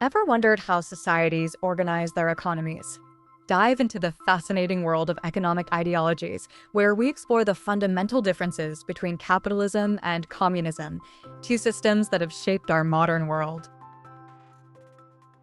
Ever wondered how societies organize their economies? Dive into the fascinating world of economic ideologies, where we explore the fundamental differences between capitalism and communism, two systems that have shaped our modern world.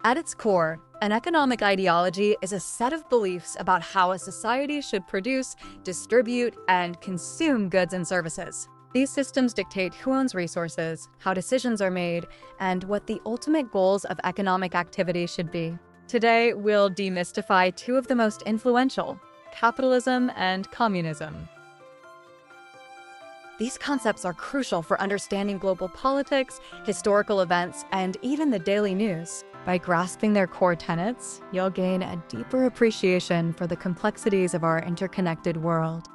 At its core, an economic ideology is a set of beliefs about how a society should produce, distribute, and consume goods and services. These systems dictate who owns resources, how decisions are made, and what the ultimate goals of economic activity should be. Today, we'll demystify two of the most influential: capitalism and communism. These concepts are crucial for understanding global politics, historical events, and even the daily news. By grasping their core tenets, you'll gain a deeper appreciation for the complexities of our interconnected world.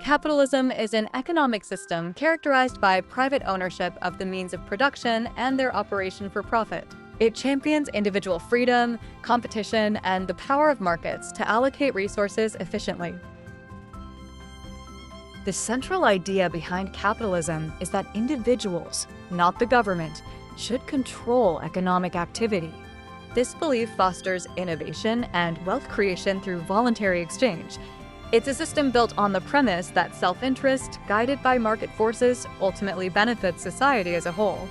Capitalism is an economic system characterized by private ownership of the means of production and their operation for profit. It champions individual freedom, competition, and the power of markets to allocate resources efficiently. The central idea behind capitalism is that individuals, not the government, should control economic activity. This belief fosters innovation and wealth creation through voluntary exchange. It's a system built on the premise that self-interest, guided by market forces, ultimately benefits society as a whole.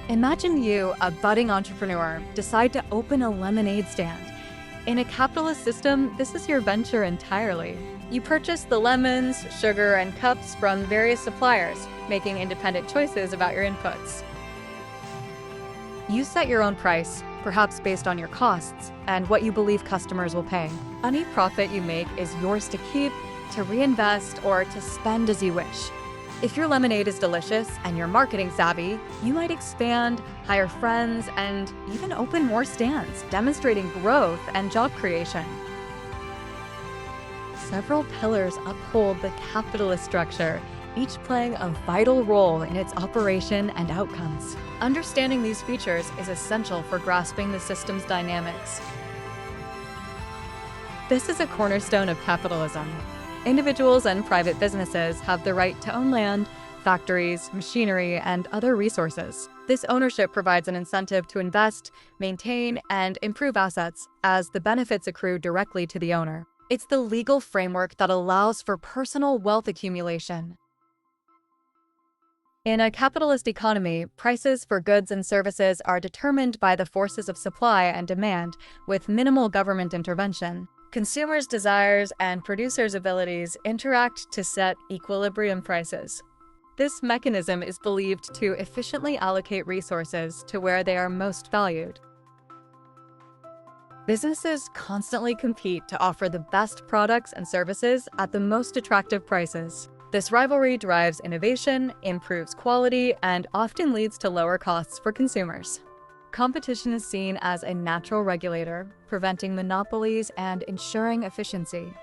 Imagine you, a budding entrepreneur, decide to open a lemonade stand. In a capitalist system, this is your venture entirely. You purchase the lemons, sugar, and cups from various suppliers, making independent choices about your inputs. You set your own price, perhaps based on your costs and what you believe customers will pay. Any profit you make is yours to keep, to reinvest, or to spend as you wish. If your lemonade is delicious and you're marketing savvy, you might expand, hire friends, and even open more stands, demonstrating growth and job creation. Several pillars uphold the capitalist structure, each playing a vital role in its operation and outcomes. Understanding these features is essential for grasping the system's dynamics. This is a cornerstone of capitalism. Individuals and private businesses have the right to own land, factories, machinery, and other resources. This ownership provides an incentive to invest, maintain, and improve assets, as the benefits accrue directly to the owner. It's the legal framework that allows for personal wealth accumulation. In a capitalist economy, prices for goods and services are determined by the forces of supply and demand, with minimal government intervention. Consumers' desires and producers' abilities interact to set equilibrium prices. This mechanism is believed to efficiently allocate resources to where they are most valued. Businesses constantly compete to offer the best products and services at the most attractive prices. This rivalry drives innovation, improves quality, and often leads to lower costs for consumers. Competition is seen as a natural regulator, preventing monopolies and ensuring efficiency.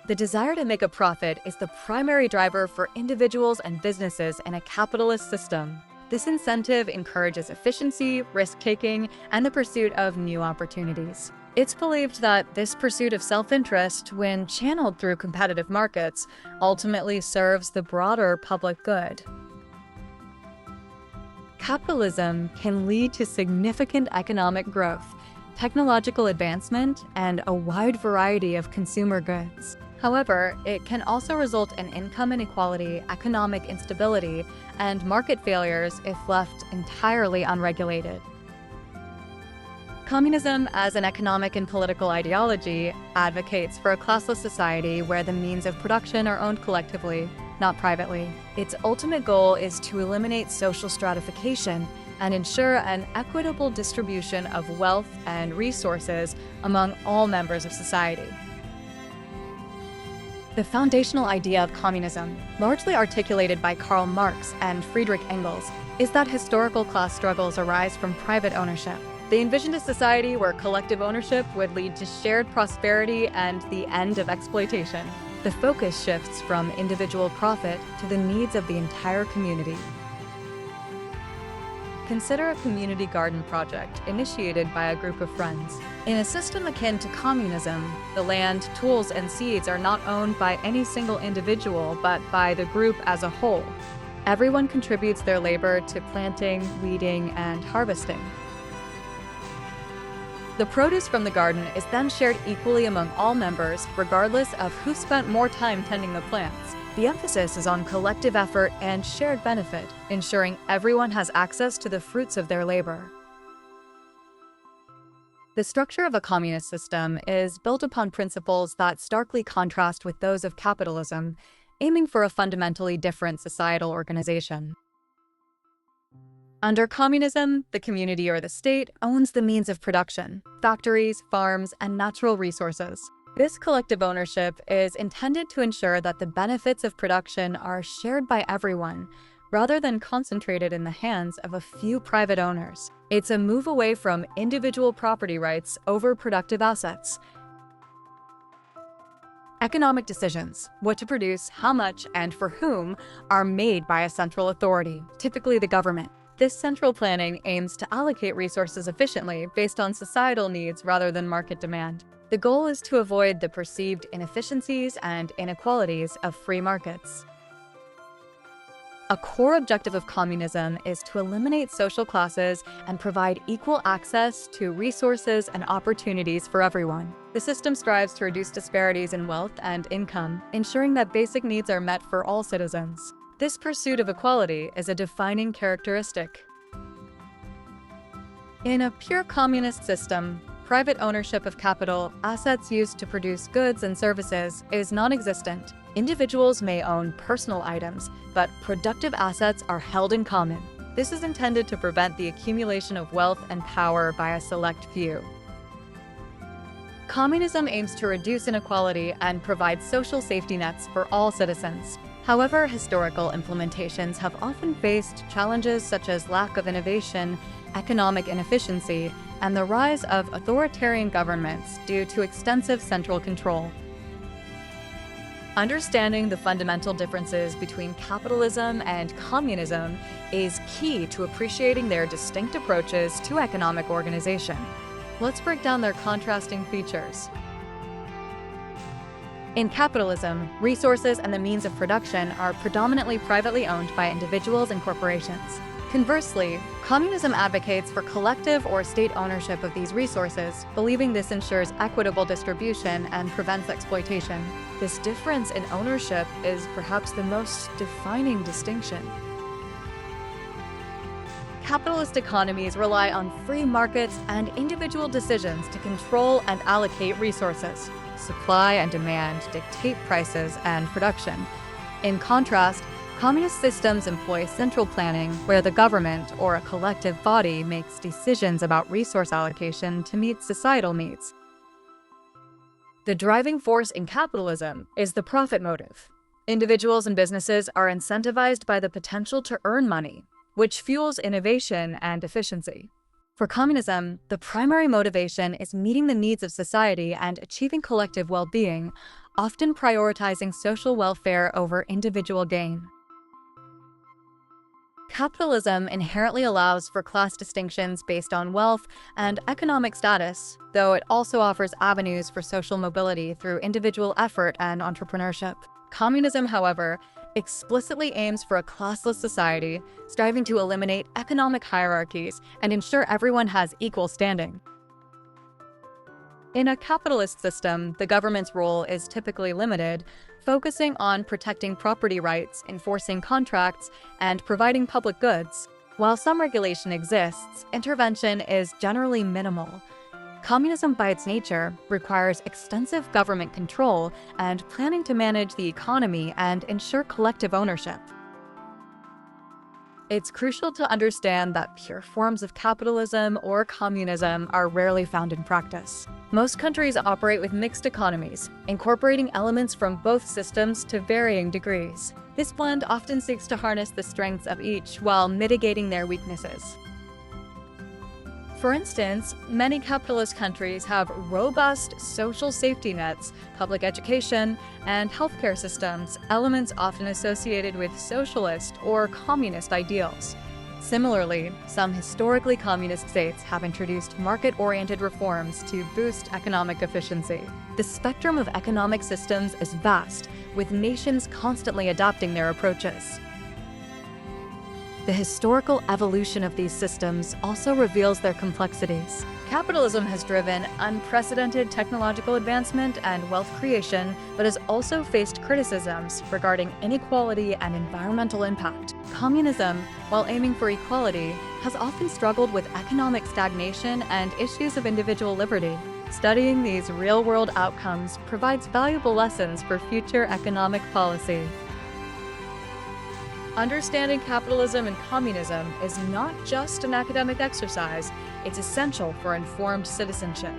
The desire to make a profit is the primary driver for individuals and businesses in a capitalist system. This incentive encourages efficiency, risk-taking, and the pursuit of new opportunities. It's believed that this pursuit of self-interest, when channeled through competitive markets, ultimately serves the broader public good. Capitalism can lead to significant economic growth, technological advancement, and a wide variety of consumer goods. However, it can also result in income inequality, economic instability, and market failures if left entirely unregulated. Communism, as an economic and political ideology, advocates for a classless society where the means of production are owned collectively, not privately. Its ultimate goal is to eliminate social stratification and ensure an equitable distribution of wealth and resources among all members of society. The foundational idea of communism, largely articulated by Karl Marx and Friedrich Engels, is that historical class struggles arise from private ownership. They envisioned a society where collective ownership would lead to shared prosperity and the end of exploitation. The focus shifts from individual profit to the needs of the entire community. Consider a community garden project initiated by a group of friends. In a system akin to communism, the land, tools, and seeds are not owned by any single individual, but by the group as a whole. Everyone contributes their labor to planting, weeding, and harvesting. The produce from the garden is then shared equally among all members, regardless of who spent more time tending the plants. The emphasis is on collective effort and shared benefit, ensuring everyone has access to the fruits of their labor. The structure of a communist system is built upon principles that starkly contrast with those of capitalism, aiming for a fundamentally different societal organization. Under communism, the community or the state owns the means of production, factories, farms, and natural resources. This collective ownership is intended to ensure that the benefits of production are shared by everyone, rather than concentrated in the hands of a few private owners. It's a move away from individual property rights over productive assets. Economic decisions, what to produce, how much, and for whom, are made by a central authority, typically the government. This central planning aims to allocate resources efficiently based on societal needs rather than market demand. The goal is to avoid the perceived inefficiencies and inequalities of free markets. A core objective of communism is to eliminate social classes and provide equal access to resources and opportunities for everyone. The system strives to reduce disparities in wealth and income, ensuring that basic needs are met for all citizens. This pursuit of equality is a defining characteristic. In a pure communist system, private ownership of capital, assets used to produce goods and services, is non-existent. Individuals may own personal items, but productive assets are held in common. This is intended to prevent the accumulation of wealth and power by a select few. Communism aims to reduce inequality and provide social safety nets for all citizens. However, historical implementations have often faced challenges such as lack of innovation, economic inefficiency, and the rise of authoritarian governments due to extensive central control. Understanding the fundamental differences between capitalism and communism is key to appreciating their distinct approaches to economic organization. Let's break down their contrasting features. In capitalism, resources and the means of production are predominantly privately owned by individuals and corporations. Conversely, communism advocates for collective or state ownership of these resources, believing this ensures equitable distribution and prevents exploitation. This difference in ownership is perhaps the most defining distinction. Capitalist economies rely on free markets and individual decisions to control and allocate resources. Supply and demand dictate prices and production. In contrast, communist systems employ central planning, where the government or a collective body makes decisions about resource allocation to meet societal needs. The driving force in capitalism is the profit motive. Individuals and businesses are incentivized by the potential to earn money, which fuels innovation and efficiency. For communism, the primary motivation is meeting the needs of society and achieving collective well-being, often prioritizing social welfare over individual gain. Capitalism inherently allows for class distinctions based on wealth and economic status, though it also offers avenues for social mobility through individual effort and entrepreneurship. Communism, however, explicitly aims for a classless society, striving to eliminate economic hierarchies and ensure everyone has equal standing. In a capitalist system, the government's role is typically limited, focusing on protecting property rights, enforcing contracts, and providing public goods. While some regulation exists, intervention is generally minimal. Communism, by its nature, requires extensive government control and planning to manage the economy and ensure collective ownership. It's crucial to understand that pure forms of capitalism or communism are rarely found in practice. Most countries operate with mixed economies, incorporating elements from both systems to varying degrees. This blend often seeks to harness the strengths of each while mitigating their weaknesses. For instance, many capitalist countries have robust social safety nets, public education, and healthcare systems, elements often associated with socialist or communist ideals. Similarly, some historically communist states have introduced market-oriented reforms to boost economic efficiency. The spectrum of economic systems is vast, with nations constantly adopting their approaches. The historical evolution of these systems also reveals their complexities. Capitalism has driven unprecedented technological advancement and wealth creation, but has also faced criticisms regarding inequality and environmental impact. Communism, while aiming for equality, has often struggled with economic stagnation and issues of individual liberty. Studying these real-world outcomes provides valuable lessons for future economic policy. Understanding capitalism and communism is not just an academic exercise, it's essential for informed citizenship.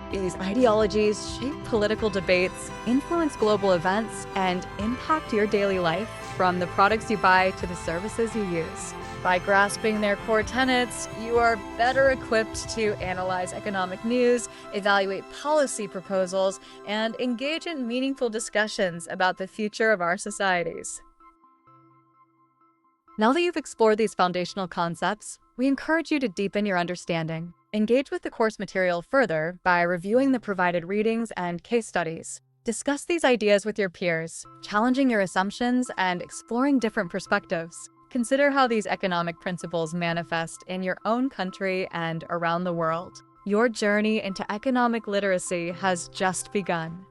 These ideologies shape political debates, influence global events, and impact your daily life, from the products you buy to the services you use. By grasping their core tenets, you are better equipped to analyze economic news, evaluate policy proposals, and engage in meaningful discussions about the future of our societies. Now that you've explored these foundational concepts, we encourage you to deepen your understanding. Engage with the course material further by reviewing the provided readings and case studies. Discuss these ideas with your peers, challenging your assumptions and exploring different perspectives. Consider how these economic principles manifest in your own country and around the world. Your journey into economic literacy has just begun.